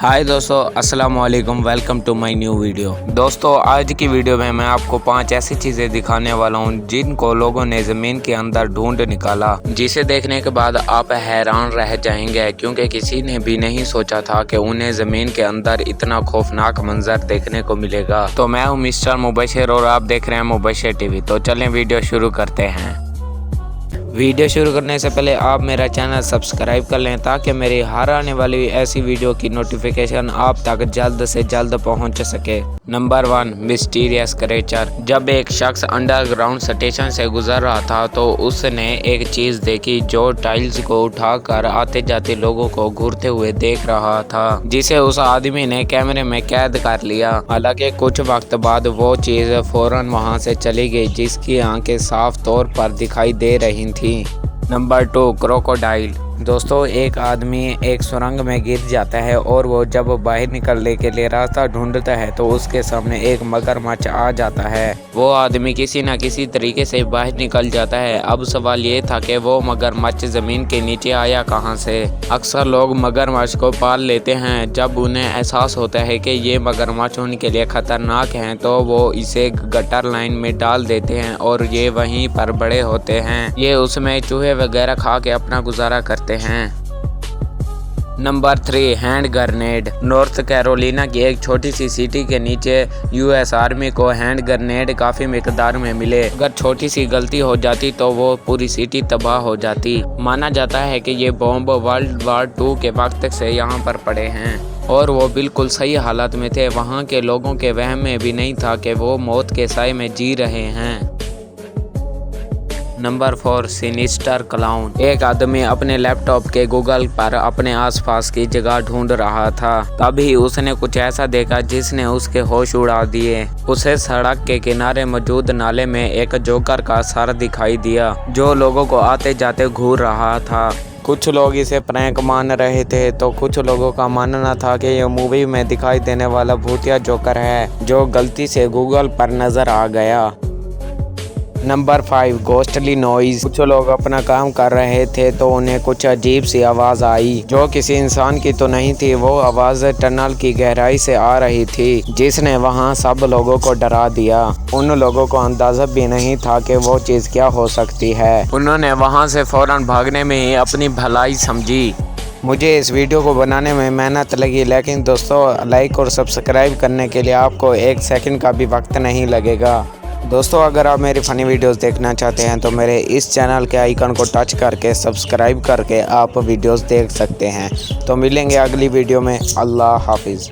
हाय दोस्तों, अस्सलाम वालेकुम। Welcome to my new video. दोस्तों, आज की वीडियो में मैं आपको 5 ऐसी चीज़ें दिखाने वाला हूं जिनको लोगों ने ज़मीन के अंदर ढूंढ निकाला, जिसे देखने के बाद आप हैरान रह जाएंगे, क्योंकि किसी ने भी नहीं सोचा था कि उन्हें ज़मीन के अंदर इतना खौफनाक मंजर देखने को मिलेगा। तो मैं हूँ मिस्टर मुबशिर और आप देख रहे हैं मुबशिर टीवी। तो चलें वीडियो शुरू करते हैं। वीडियो शुरू करने से पहले आप मेरा चैनल सब्सक्राइब कर लें ताकि मेरी हर आने वाली ऐसी वीडियो की नोटिफिकेशन आप तक जल्द से जल्द पहुंच सके। Number 1, mysterious creature. जब एक शख्स अंडरग्राउंड स्टेशन से गुजर रहा था तो उसने एक चीज़ देखी जो टाइल्स को उठाकर आते जाते लोगों को घूरते हुए देख रहा था, जिसे उस आदमी ने कैमरे में कैद कर लिया। हालांकि कुछ वक्त बाद वो चीज़ फौरन वहां से चली गई, जिसकी आंखें साफ तौर पर दिखाई दे रही थी। Number 2, crocodile. दोस्तों, एक आदमी एक सुरंग में गिर जाता है और वो जब बाहर निकलने के लिए रास्ता ढूंढता है तो उसके सामने एक मगरमच्छ आ जाता है। वो आदमी किसी न किसी तरीके से बाहर निकल जाता है। अब सवाल ये था कि वो मगरमच्छ जमीन के नीचे आया कहां से। अक्सर लोग मगरमच्छ को पाल लेते हैं। जब उन्हें एहसास होता है कि ये मगरमच्छ उनके लिए खतरनाक हैं तो वो इसे गटर लाइन में डाल देते हैं और ये वहीं पर बड़े होते हैं। ये उसमें चूहे वगैरह खा के अपना गुजारा करते हैं। Number 3, hand grenade. North Carolina की एक छोटी सी सिटी के नीचे यूएस आर्मी को हैंड ग्रेनेड काफ़ी मिकदार में मिले। अगर छोटी सी गलती हो जाती तो वो पूरी सिटी तबाह हो जाती। माना जाता है कि ये बॉम्ब वर्ल्ड वार 2 के वक्त से यहाँ पर पड़े हैं और वो बिल्कुल सही हालत में थे। वहाँ के लोगों के वहम में भी नहीं था कि वो मौत के साए में जी रहे हैं। Number 4, sinister clown. एक आदमी अपने लैपटॉप के गूगल पर अपने आसपास की जगह ढूंढ रहा था। तभी उसने कुछ ऐसा देखा जिसने उसके होश उड़ा दिए। उसे सड़क के किनारे मौजूद नाले में एक जोकर का सर दिखाई दिया जो लोगों को आते जाते घूर रहा था। कुछ लोग इसे प्रैंक मान रहे थे तो कुछ लोगों का मानना था कि यह मूवी में दिखाई देने वाला भूतिया जोकर है जो गलती से गूगल पर नजर आ गया। Number 5, ghostly noise. कुछ लोग अपना काम कर रहे थे तो उन्हें कुछ अजीब सी आवाज़ आई जो किसी इंसान की तो नहीं थी। वो आवाज़ टनल की गहराई से आ रही थी जिसने वहां सब लोगों को डरा दिया। उन लोगों को अंदाज़ा भी नहीं था कि वो चीज़ क्या हो सकती है। उन्होंने वहां से फौरन भागने में ही अपनी भलाई समझी। मुझे इस वीडियो को बनाने में मेहनत लगी, लेकिन दोस्तों लाइक और सब्सक्राइब करने के लिए आपको 1 सेकंड का भी वक्त नहीं लगेगा। दोस्तों, अगर आप मेरी फ़नी वीडियोस देखना चाहते हैं तो मेरे इस चैनल के आइकन को टच करके सब्सक्राइब करके आप वीडियोस देख सकते हैं। तो मिलेंगे अगली वीडियो में। अल्लाह हाफिज़।